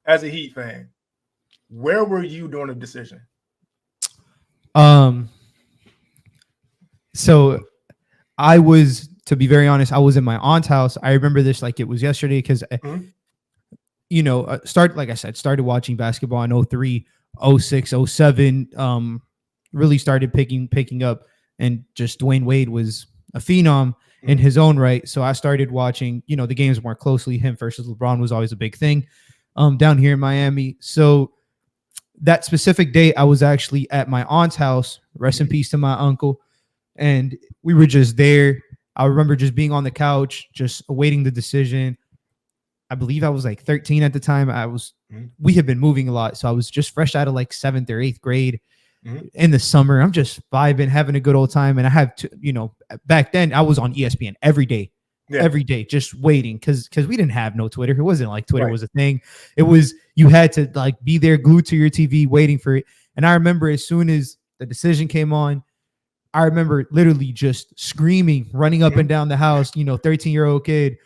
as a Heat fan, where were you during the decision? So I was, to be very honest, I was in my aunt's house. I remember this like it was yesterday because, like I said, started watching basketball in 03, 06, 07. Really started picking up, and just Dwayne Wade was a phenom in his own right. So I started watching, the games more closely. Him versus LeBron was always a big thing down here in Miami. So that specific day, I was actually at my aunt's house. Rest in peace to my uncle. And we were just there. I remember just being on the couch, just awaiting the decision. I believe I was like 13 at the time. We had been moving a lot. So I was just fresh out of like 7th or 8th grade in the summer. I'm just vibing, having a good old time. And I had to, back then I was on ESPN every day, just waiting. Cause we didn't have no Twitter. It wasn't like Twitter was a thing. It was, you had to like be there glued to your TV waiting for it. And I remember as soon as the decision came on, I remember literally just screaming, running up and down the house, 13-year-old kid,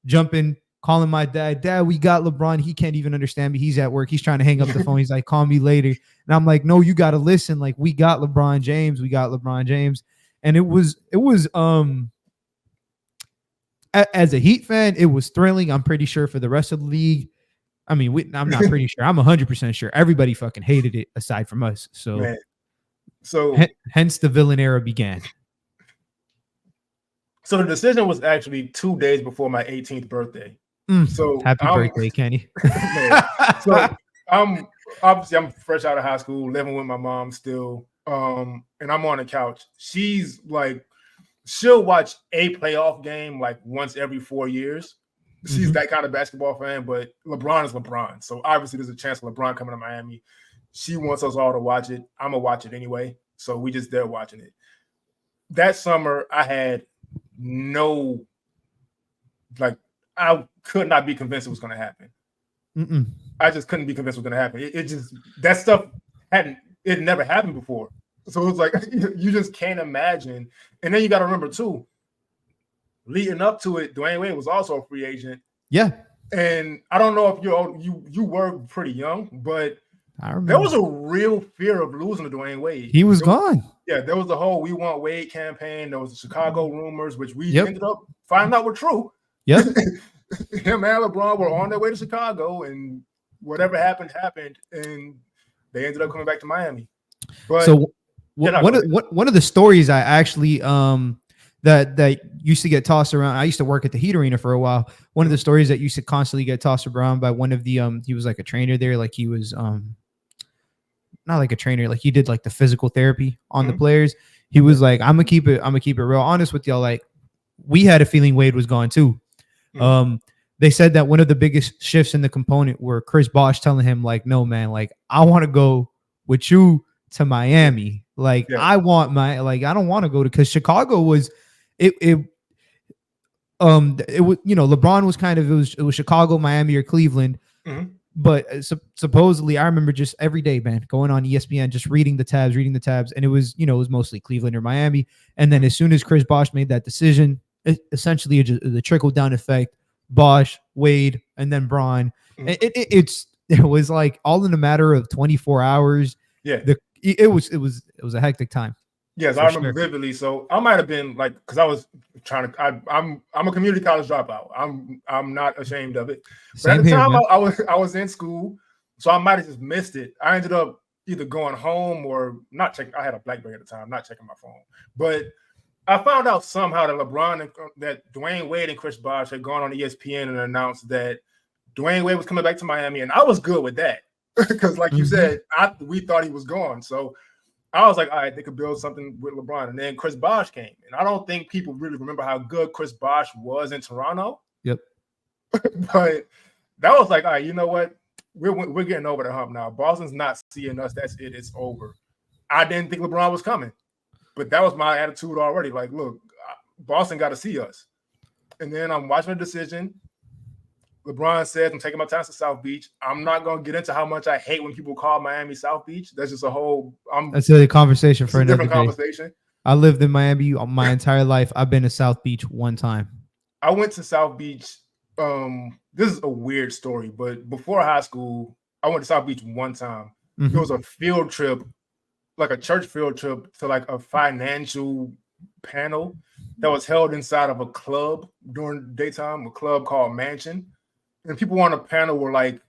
jumping, calling my dad, we got LeBron. He can't even understand me. He's at work. He's trying to hang up the phone. He's like, call me later. And I'm like, no, you got to listen. Like, we got LeBron James. And it was as a Heat fan, it was thrilling. I'm pretty sure for the rest of the league. I mean, I'm not pretty sure. I'm 100% sure. Everybody fucking hated it aside from us. So. Man. So hence the villain era began. So the decision was actually 2 days before my 18th birthday. So happy birthday, Kenny. So I'm fresh out of high school, living with my mom still. And I'm on the couch. She's like, she'll watch a playoff game like once every 4 years. She's that kind of basketball fan, but LeBron is LeBron. So obviously there's a chance of LeBron coming to Miami. She wants us all to watch it. I'm going to watch it anyway. So we just there watching it. That summer, I had I could not be convinced it was going to happen. I just couldn't be convinced it was going to happen. It just, that stuff it never happened before. So it was like, you just can't imagine. And then you got to remember too, leading up to it, Dwayne Wade was also a free agent. Yeah. And I don't know if you were pretty young, but there was a real fear of losing to Dwayne Wade. He was gone. Yeah, there was the whole "We Want Wade" campaign. There was the Chicago rumors, which we ended up finding out were true. Yep. Him and LeBron were on their way to Chicago, and whatever happened, and they ended up coming back to Miami. But so one of the stories I actually that used to get tossed around. I used to work at the Heat Arena for a while. One of the stories that used to constantly get tossed around by one of the he was like a trainer there, like he was not like a trainer, like he did like the physical therapy on the players. He was like, I'm gonna keep it real honest with y'all. Like, we had a feeling Wade was gone too. They said that one of the biggest shifts in the component were Chris Bosh telling him, like, no man, like I want to go with you to Miami. Like I want I don't want to go to, because Chicago was it was, LeBron was kind of, it was Chicago, Miami, or Cleveland. But supposedly, I remember just every day, man, going on ESPN, just reading the tabs, and it was, it was mostly Cleveland or Miami. And then as soon as Chris Bosh made that decision, essentially the trickle down effect, Bosh, Wade, and then Bron. It was like all in a matter of 24 hours. Yeah, it was a hectic time. Yes, I remember vividly. So I might have been like, because I was trying to. I'm a community college dropout. I'm not ashamed of it. But at the time, I was in school, so I might have just missed it. I ended up either going home or not checking. I had a BlackBerry at the time, not checking my phone. But I found out somehow that Dwayne Wade and Chris Bosh had gone on ESPN and announced that Dwayne Wade was coming back to Miami, and I was good with that because, like you said, we thought he was gone. So I was like, all right, they could build something with LeBron. And then Chris Bosh came. And I don't think people really remember how good Chris Bosh was in Toronto. Yep. But that was like, all right, you know what? We're getting over the hump now. Boston's not seeing us. That's it. It's over. I didn't think LeBron was coming. But that was my attitude already. Like, look, Boston got to see us. And then I'm watching the decision. LeBron says, I'm taking my time to South Beach. I'm not going to get into how much I hate when people call Miami South Beach. That's just a whole... That's a conversation for another different conversation. I lived in Miami my entire life. I've been to South Beach one time. I went to South Beach the this is a weird story, but before high school, I went to South Beach one time. Mm-hmm. It was a field trip, like a church field trip to like a financial panel that was held inside of a club during daytime, a club called Mansion. And people on the panel were like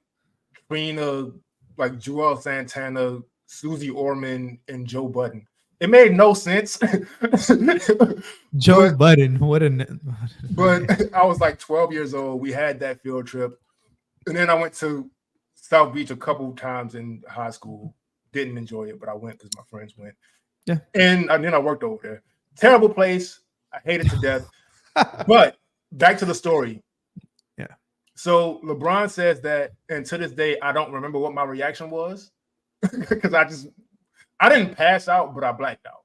Trina, like Joel Santana, Susie Orman, and Joe Budden. It made no sense. Joe Budden, what a. But I was like 12 years old. We had that field trip. And then I went to South Beach a couple times in high school. Didn't enjoy it, but I went because my friends went. Yeah. And then I worked over there. Terrible place. I hate it to death. But back to the story. Yeah. So LeBron says that, and to this day, I don't remember what my reaction was because I didn't pass out, but I blacked out.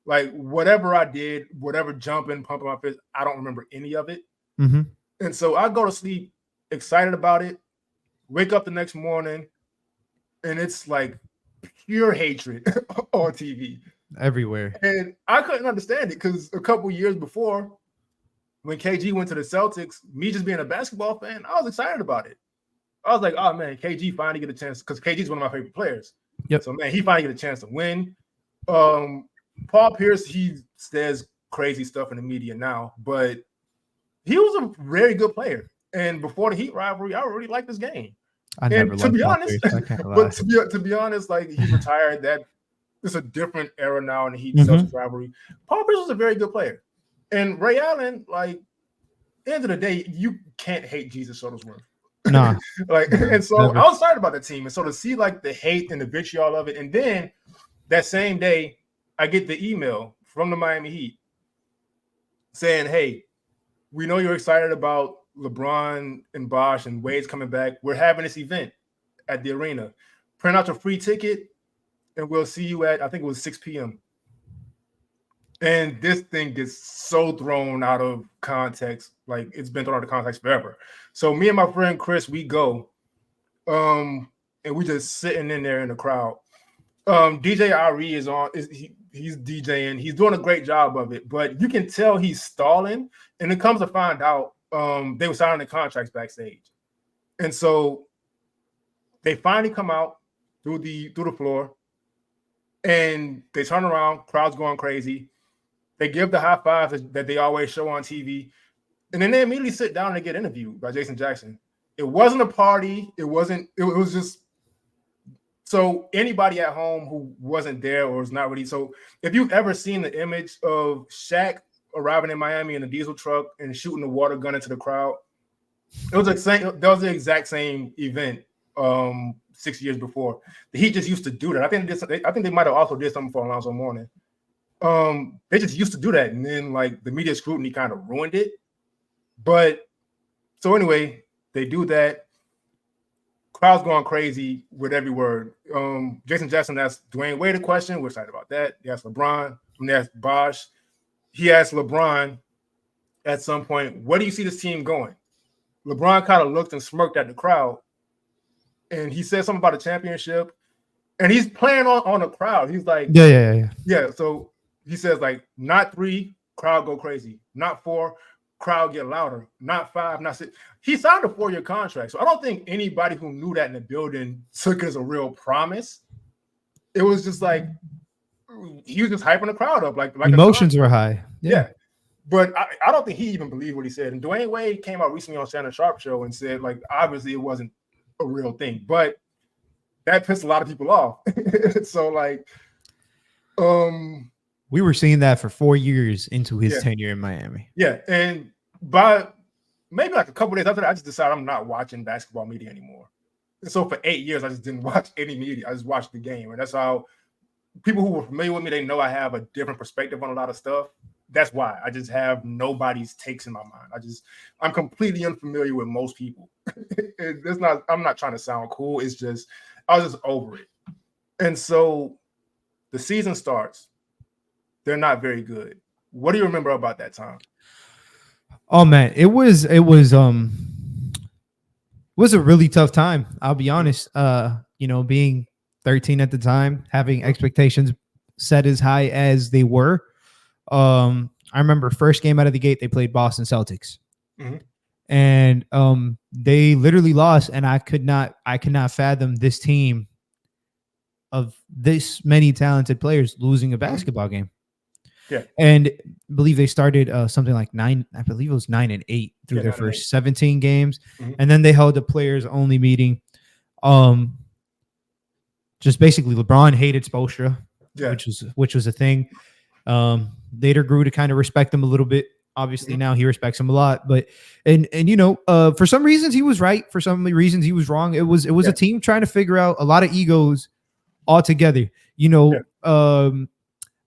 Like whatever I did, whatever jumping, pumping my fist, I don't remember any of it. Mm-hmm. And so I go to sleep excited about it, wake up the next morning, and it's like pure hatred on TV. Everywhere. And I couldn't understand it because a couple years before, when KG went to the Celtics, me just being a basketball fan, I was excited about it. I was like, oh man, KG finally get a chance because KG's one of my favorite players. Yep. So man, he finally get a chance to win. Paul Pierce, he says crazy stuff in the media now, but he was a very good player. And before the Heat rivalry, I really liked this game. To be honest, like he's retired. That it's a different era now in the Heat Celtics rivalry. Paul Pierce was a very good player, and Ray Allen, like, at the end of the day, you can't hate Jesus Shuttlesworth. Nah. And so I was excited about the team, and so to see like the hate and the vitriol of it, and then that same day, I get the email from the Miami Heat saying, "Hey, we know you're excited about LeBron and Bosh and Wade's coming back. We're having this event at the arena. Print out your free ticket, and we'll see you at, I think it was 6 p.m. And this thing gets so thrown out of context. Like it's been thrown out of context forever. So me and my friend Chris, we go, and we just sitting in there in the crowd. DJ Ari is on. He's DJing. He's doing a great job of it, but you can tell he's stalling. And it comes to find out, they were signing the contracts backstage, and so they finally come out through the floor, and they turn around. Crowd's going crazy. They give the high fives that they always show on TV, and then they immediately sit down and get interviewed by Jason Jackson. It wasn't a party. It wasn't. It was just. So anybody at home who wasn't there or was not really, so if you've ever seen the image of Shaq arriving in Miami in a diesel truck and shooting a water gun into the crowd, that was the exact same event 6 years before. The Heat just used to do that. I think they might have also did something for Alonzo Mourning. They just used to do that, and then like the media scrutiny kind of ruined it. But so anyway, they do that. Crowd's going crazy with every word. Jason Jackson asked Dwayne Wade a question. We're excited about that. He asked LeBron. He asked Bosh. He asked LeBron at some point, where do you see this team going? LeBron kind of looked and smirked at the crowd. And he said something about a championship. And he's playing on the crowd. He's like, yeah. So he says, like, not 3, crowd go crazy. Not 4, crowd get louder. Not 5, not 6. He signed a 4-year contract. So I don't think anybody who knew that in the building took it as a real promise. It was just like he was just hyping the crowd up. Like emotions were high. Yeah. But I don't think he even believed what he said. And Dwayne Wade came out recently on Shannon Sharp show and said, like, obviously it wasn't a real thing. But that pissed a lot of people off. So like we were seeing that for 4 years into his tenure in Miami. Yeah. And by maybe like a couple days after that, I just decided I'm not watching basketball media anymore. And so for 8 years, I just didn't watch any media. I just watched the game. And that's how people who were familiar with me, they know I have a different perspective on a lot of stuff. That's why I just have nobody's takes in my mind. I'm completely unfamiliar with most people. I'm not trying to sound cool. It's just, I was just over it. And so the season starts. They're not very good. What do you remember about that time? Oh man, it was a really tough time. I'll be honest. Being 13 at the time, having expectations set as high as they were. I remember first game out of the gate, they played Boston Celtics. Mm-hmm. and they literally lost, and I could not fathom this team of this many talented players losing a basketball game. Yeah. And I believe they started something like 9, I believe it was 9-8 through their first 17 games. And then they held a players only meeting. Just basically LeBron hated Spoelstra, which was a thing. Later grew to kind of respect him a little bit. Obviously now he respects him a lot, but and for some reasons he was right, for some reasons he was wrong. It was a team trying to figure out a lot of egos all together.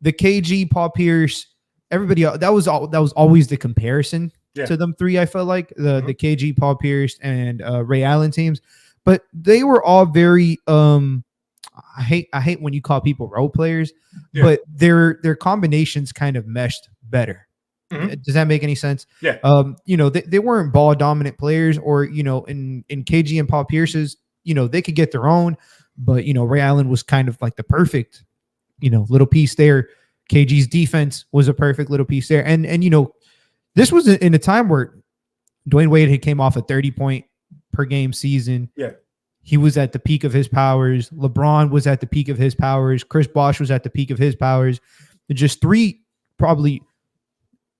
The KG, Paul Pierce, everybody else, that was always the comparison to them three. I felt like the KG, Paul Pierce, and Ray Allen teams, but they were all very I hate when you call people role players, but their combinations kind of meshed better. Does that make any sense? Yeah. They weren't ball dominant players, or in KG and Paul Pierce's, they could get their own, but Ray Allen was kind of like the perfect little piece there. KG's defense was a perfect little piece there. And this was in a time where Dwayne Wade had came off a 30-point per game season. Yeah. He was at the peak of his powers. LeBron was at the peak of his powers. Chris Bosh was at the peak of his powers. Just three of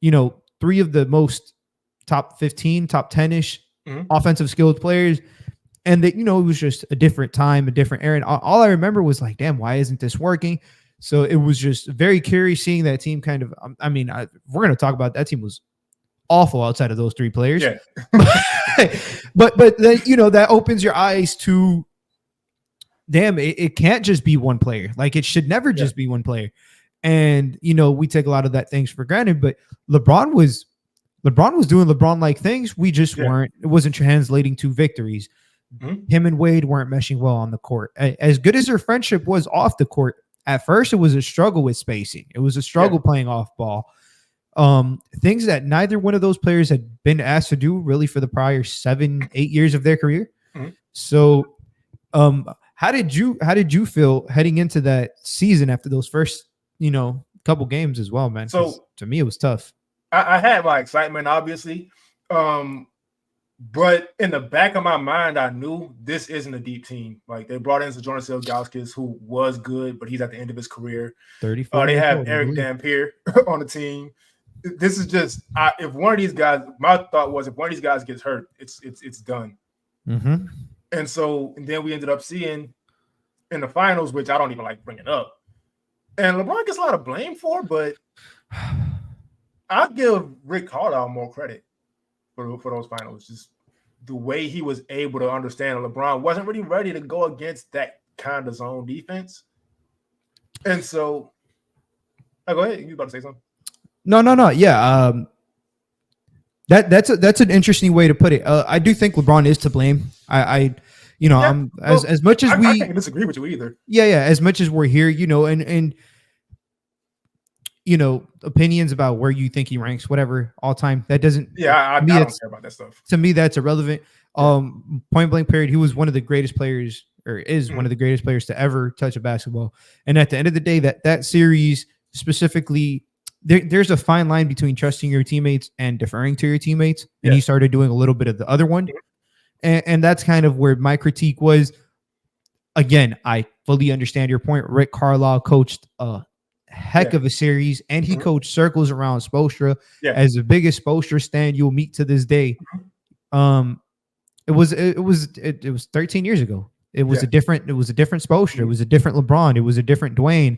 the most top 15, top 10-ish offensive skilled players. And that, it was just a different time, a different era. And all I remember was like, damn, why isn't this working? So it was just very curious seeing that team kind of, we're going to talk about that team was awful outside of those three players. Yeah. but then, that opens your eyes to, damn, it can't just be one player. Like, it should never just be one player. And, we take a lot of that things for granted, but LeBron was doing LeBron-like things. We just weren't, it wasn't translating to victories. Him and Wade weren't meshing well on the court. As good as their friendship was off the court, at first it was a struggle with spacing. It was a struggle playing off ball. Things that neither one of those players had been asked to do really for the prior 7-8 years of their career. So how did you feel heading into that season after those first, couple games as well, man? So to me, it was tough. I had my excitement, obviously. But in the back of my mind, I knew this isn't a deep team. Like, they brought in Jonas Ilgauskas, who was good, but he's at the end of his career. 34. They have Eric Dampier on the team. This is just if one of these guys, my thought was, if one of these guys gets hurt, it's done. And then we ended up seeing in the finals, which I don't even like bringing up, and LeBron gets a lot of blame for, but I'll give Rick Carlisle more credit for those finals. Just the way he was able to understand LeBron wasn't really ready to go against that kind of zone defense. And so, go ahead. You about to say something? No. Yeah. That's an interesting way to put it. I do think LeBron is to blame. As much as I can't disagree with you either. Yeah. As much as we're here, and opinions about where you think he ranks, whatever, all time. That doesn't. Yeah, I don't care about that stuff. To me, that's irrelevant. Point blank period. He was one of the greatest players, or is one of the greatest players to ever touch a basketball. And at the end of the day, that series specifically, there's a fine line between trusting your teammates and deferring to your teammates. And he started doing a little bit of the other one. And that's kind of where my critique was. Again, I fully understand your point. Rick Carlisle coached heck of a series, and he coached circles around Spoelstra as the biggest Spoelstra stand you'll meet to this day. It was 13 years ago. It was a different Spoelstra. It was a different LeBron. It was a different Dwayne,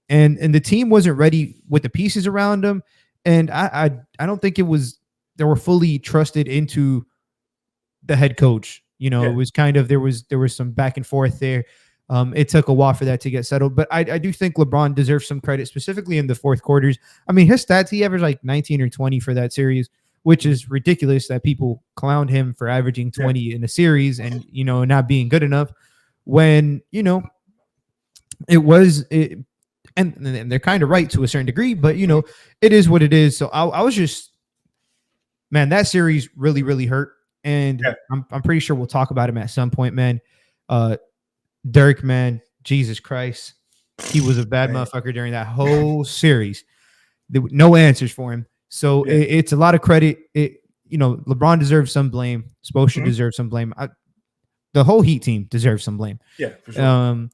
and the team wasn't ready with the pieces around them. And I don't think they were fully trusted into the head coach. It was kind of, there was some back and forth there. It took a while for that to get settled, but I do think LeBron deserves some credit, specifically in the fourth quarters. I mean, his stats, he averaged like 19 or 20 for that series, which is ridiculous that people clowned him for averaging 20 in a series and, not being good enough when, and they're kind of right to a certain degree, but, it is what it is. So I was just, man, that series really, really hurt. And I'm pretty sure we'll talk about him at some point, man. Dirk, man, Jesus Christ. He was a bad motherfucker during that whole series. There were no answers for him. So it's a lot of credit. LeBron deserves some blame. Spoelstra deserves some blame. The whole Heat team deserves some blame. Yeah, for sure.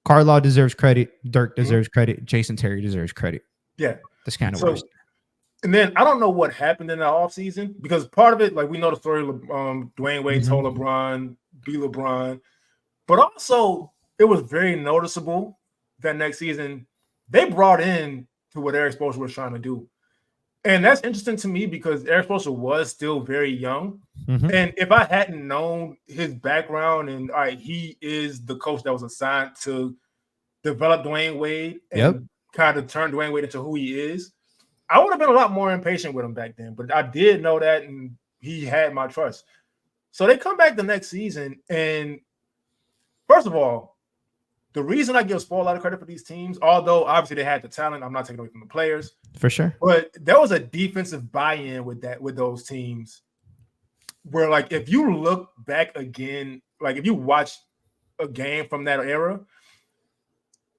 Carlisle deserves credit. Dirk deserves credit. Jason Terry deserves credit. Yeah. That's kind of worse. And then I don't know what happened in the offseason because part of it, like we know the story, Dwayne Wade told LeBron, be LeBron. But also, it was very noticeable that next season they brought in to what Eric Spoelstra was trying to do. And that's interesting to me because Eric Spoelstra was still very young. And if I hadn't known his background and he is the coach that was assigned to develop Dwayne Wade and kind of turn Dwayne Wade into who he is, I would have been a lot more impatient with him back then. But I did know that, and he had my trust. So they come back the next season, and first of all, the reason I give Spo a lot of credit for these teams, although obviously they had the talent, I'm not taking away from the players. For sure. But there was a defensive buy-in with those teams where, like, if you look back again, like if you watch a game from that era,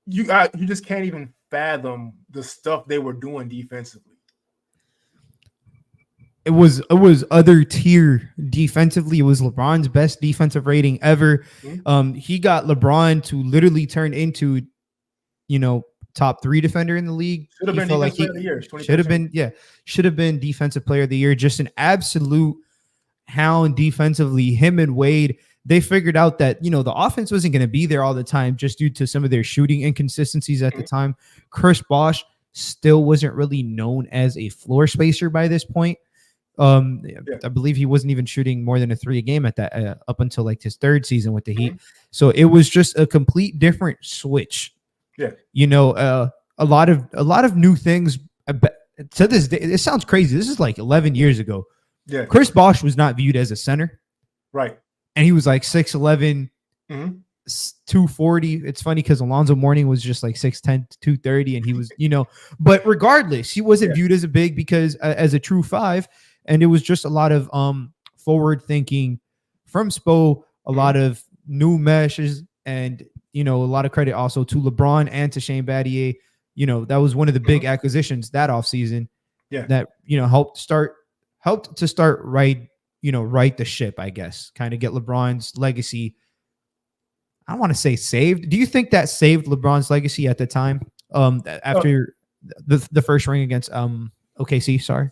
you just can't even fathom the stuff they were doing defensively. It was other tier defensively. It was LeBron's best defensive rating ever. He got LeBron to literally turn into, top 3 defender in the league. Should have been defensive player of the year. Should have been defensive player of the year. Just an absolute hound defensively. Him and Wade, they figured out that, the offense wasn't going to be there all the time just due to some of their shooting inconsistencies at the time. Chris Bosh still wasn't really known as a floor spacer by this point. I believe he wasn't even shooting more than a 3 a game at that up until like his 3rd season with the Heat. So it was just a complete different switch. A lot of new things. To this day, it sounds crazy. This is like 11 years ago. Chris Bosh was not viewed as a center, right? And he was like 6'11", 240. It's funny because Alonzo Mourning was just like 6'10", 230, and he was, But regardless, he wasn't viewed as a big because as a true 5. And it was just a lot of forward thinking from Spo, a lot of new meshes, and a lot of credit also to LeBron and to Shane Battier. That was one of the big acquisitions that offseason. That helped to start right the ship, I guess. Kind of get LeBron's legacy. I don't want to say saved. Do you think that saved LeBron's legacy at the time? After the first ring against OKC, sorry.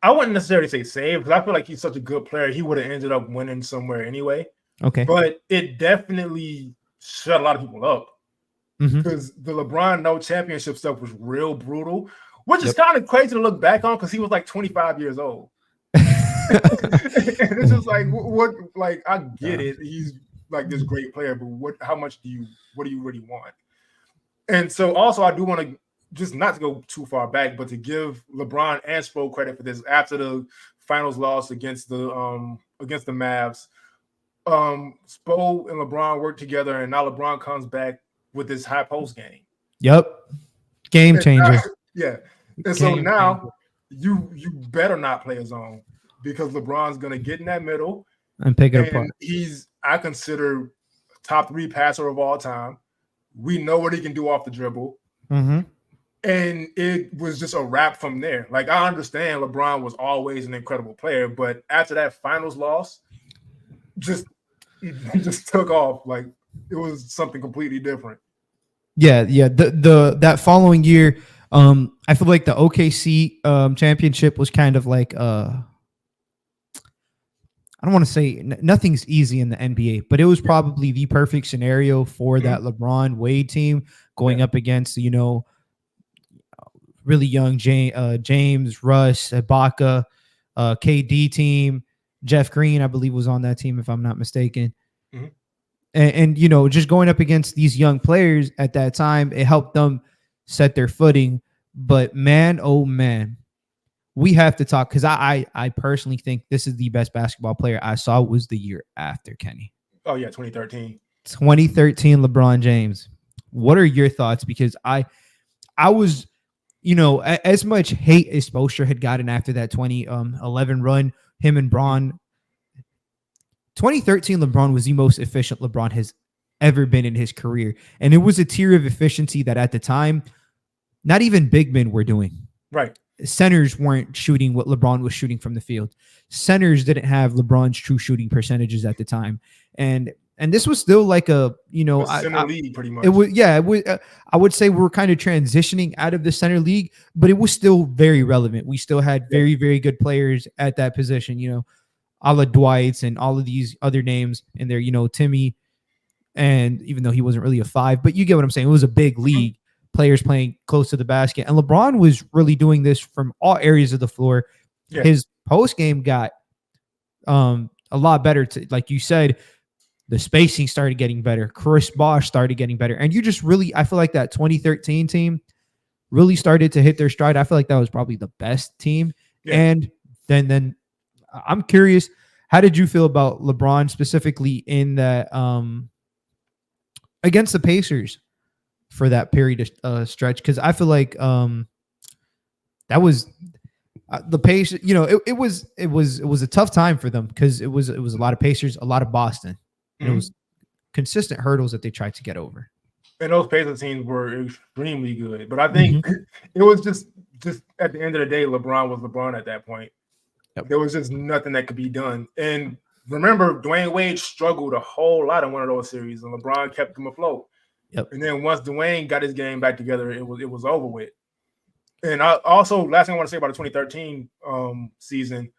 I wouldn't necessarily say save because I feel like he's such a good player. He would have ended up winning somewhere anyway. Okay. But it definitely shut a lot of people up because the LeBron no championship stuff was real brutal, which is kind of crazy to look back on because he was like 25 years old. And it's just like, what? Like, I get it. He's like this great player, but what do you really want? And so also I do want to just not to go too far back, but to give LeBron and Spo credit for this after the finals loss against the Mavs. Spo and LeBron worked together, and now LeBron comes back with this high post game. Yep, game changer. And so now you better not play a zone because LeBron's gonna get in that middle and pick it apart. I consider top 3 passer of all time. We know what he can do off the dribble. And it was just a wrap from there. Like, I understand LeBron was always an incredible player, but after that finals loss, just took off. Like, it was something completely different. Yeah. That following year, I feel like the OKC championship was kind of like I don't want to say nothing's easy in the NBA, but it was probably the perfect scenario for that LeBron Wade team going up against really young James, Russ, Ibaka, KD team. Jeff Green, I believe, was on that team, if I'm not mistaken. And just going up against these young players at that time, it helped them set their footing. But man, oh man, we have to talk because I personally think this is the best basketball player I saw was the year after Kenny. Oh, yeah, 2013. 2013 LeBron James. What are your thoughts? Because I was, as much hate as Spoelstra had gotten after that 2011 run, him and Bron. 2013 LeBron was the most efficient LeBron has ever been in his career. And it was a tier of efficiency that at the time, not even big men were doing. Right. centers weren't shooting what LeBron was shooting from the field. Centers didn't have LeBron's true shooting percentages at the time, and this was still like a center league pretty much. It was it was. I would say we're kind of transitioning out of the center league, but it was still very relevant. We still had very very good players at that position. A la Dwight's and all of these other names in there. Timmy, and even though he wasn't really a 5, but you get what I'm saying. It was a big league. Players playing close to the basket. And LeBron was really doing this from all areas of the floor. Yeah. His post game got a lot better. Like you said, the spacing started getting better. Chris Bosh started getting better. And you just really, I feel like that 2013 team really started to hit their stride. I feel like that was probably the best team. Yeah. And then I'm curious, how did you feel about LeBron specifically in that against the Pacers for that period of stretch? Because I feel like that was the Pacers. It was a tough time for them because it was a lot of Pacers, a lot of Boston. And it was consistent hurdles that they tried to get over. And those Pacers teams were extremely good, but I think it was just at the end of the day, LeBron was LeBron at that point. Yep. There was just nothing that could be done. And remember, Dwayne Wade struggled a whole lot in one of those series, and LeBron kept him afloat. Yep. And then once Dwayne got his game back together, it was over with. And I also, last thing I want to say about the 2013 season,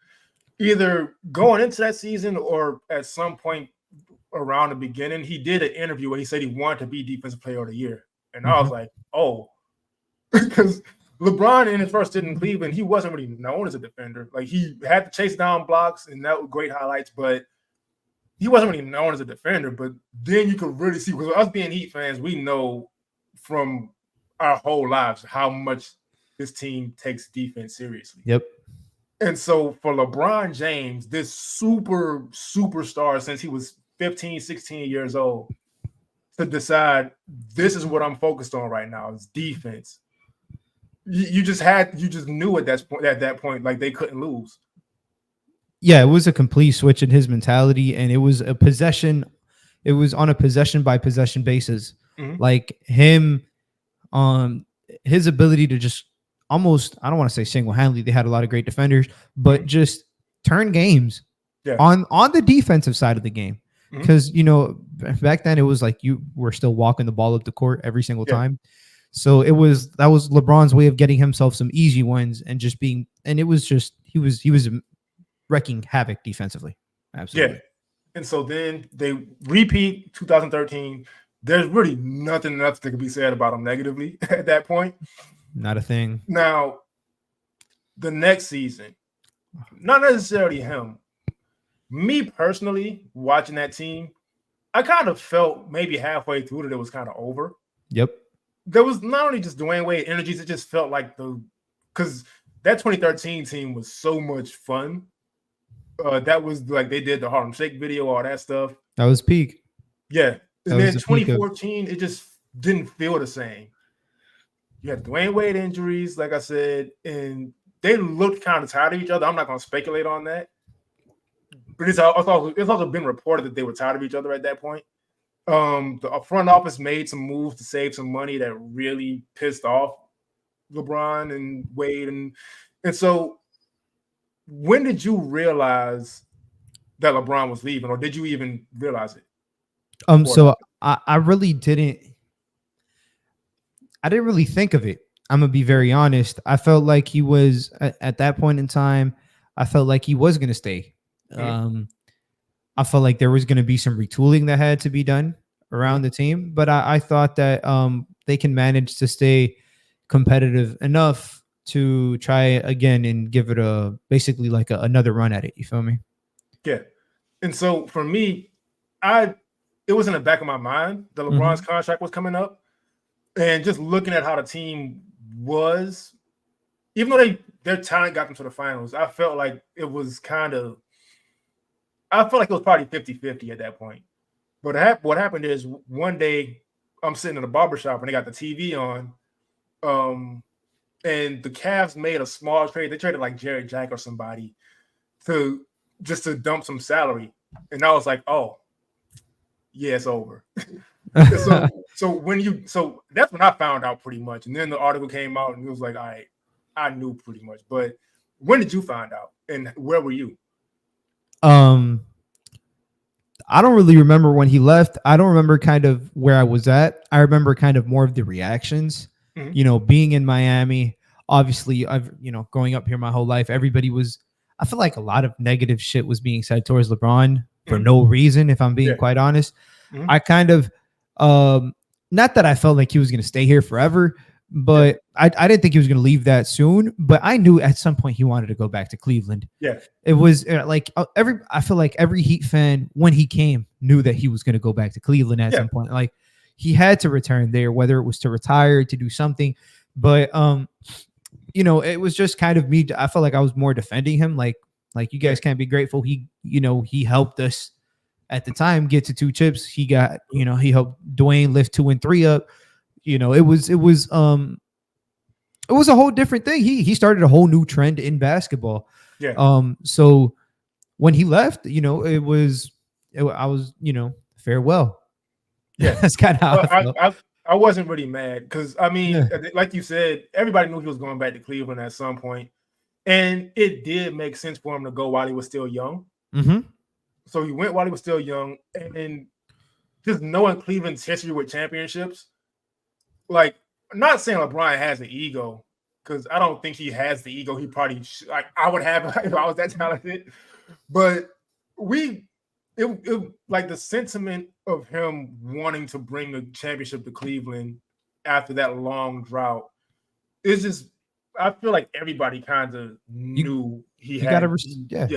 either going into that season or at some point around the beginning, he did an interview where he said he wanted to be Defensive Player of the Year. And I was like, oh, because LeBron in his first stint in Cleveland, he wasn't really known as a defender. Like, he had to chase down blocks, and that was great highlights, but he wasn't really known as a defender. But then you could really see, because us being Heat fans, we know from our whole lives how much this team takes defense seriously. Yep. And so for LeBron James, this superstar since he was 15, 16 years old, to decide this is what I'm focused on right now is defense. You just knew at that point, like, they couldn't lose. Yeah, it was a complete switch in his mentality, and it was on a possession by possession basis. Like him, his ability to just almost, I don't want to say single-handedly, they had a lot of great defenders, but just turn games on the defensive side of the game. Because back then it was like you were still walking the ball up the court every single time. So that was LeBron's way of getting himself some easy wins and just being, and it was just he was wrecking havoc defensively. Absolutely. Yeah. And so then they repeat 2013. There's really nothing else that could be said about him negatively at that point. Not a thing. Now, the next season, not necessarily him. Me personally, watching that team, I kind of felt maybe halfway through that it was kind of over. Yep. There was not only just Dwayne Wade energies, it just felt like because that 2013 team was so much fun. That was like they did the Harlem Shake video, all that stuff. That was peak. Yeah. And then 2014, it just didn't feel the same. You had Dwayne Wade injuries, like I said, and they looked kind of tired of each other. I'm not going to speculate on that. But it's also been reported that they were tired of each other at that point. The front office made some moves to save some money that really pissed off LeBron and Wade. And so when did you realize that LeBron was leaving, or did you even realize it? So I really didn't. I didn't really think of it. I'm going to be very honest. I felt like he was at that point in time. I felt like he was going to stay. I felt like there was going to be some retooling that had to be done around the team, but I thought that they can manage to stay competitive enough to try again and give it basically like another run at it. You feel me? Yeah. And so for me, it was in the back of my mind that LeBron's contract was coming up, and just looking at how the team was, even though their talent got them to the finals, I felt like it was probably 50-50 at that point. But what happened is one day I'm sitting in a barbershop and they got the TV on, and the Cavs made a small trade. They traded like Jared Jack or somebody to dump some salary. And I was like, oh, yeah, it's over. So that's when I found out pretty much. And then the article came out and it was like, all right, I knew pretty much. But when did you find out, and where were you? I don't really remember when he left. I don't remember kind of where I was at. I remember kind of more of the reactions. Being in Miami. Obviously, I've growing up here my whole life, everybody was. I feel like a lot of negative shit was being said towards LeBron for no reason. If I'm being quite honest, I kind of, not that I felt like he was going to stay here forever, but I didn't think he was going to leave that soon. But I knew at some point he wanted to go back to Cleveland. Yeah, it was like I feel like every Heat fan when he came knew that he was going to go back to Cleveland at some point. Like he had to return there, whether it was to retire, to do something. But it was just kind of me. I felt like I was more defending him. Like you guys can't be grateful. He helped us at the time get to 2 chips. He got, he helped Dwayne lift 2 and 3 up. It was a whole different thing. He started a whole new trend in basketball. Yeah. So when he left, I was, farewell. Yeah, that's kind of how I felt. I wasn't really mad because like you said, everybody knew he was going back to Cleveland at some point, and it did make sense for him to go while he was still young. So he went while he was still young, and just knowing Cleveland's history with championships, like, I'm not saying LeBron has an ego, because I don't think he has the ego he probably I would have if I was that talented. But it like the sentiment of him wanting to bring a championship to Cleveland after that long drought is just, I feel like everybody kind of knew he had. Yeah.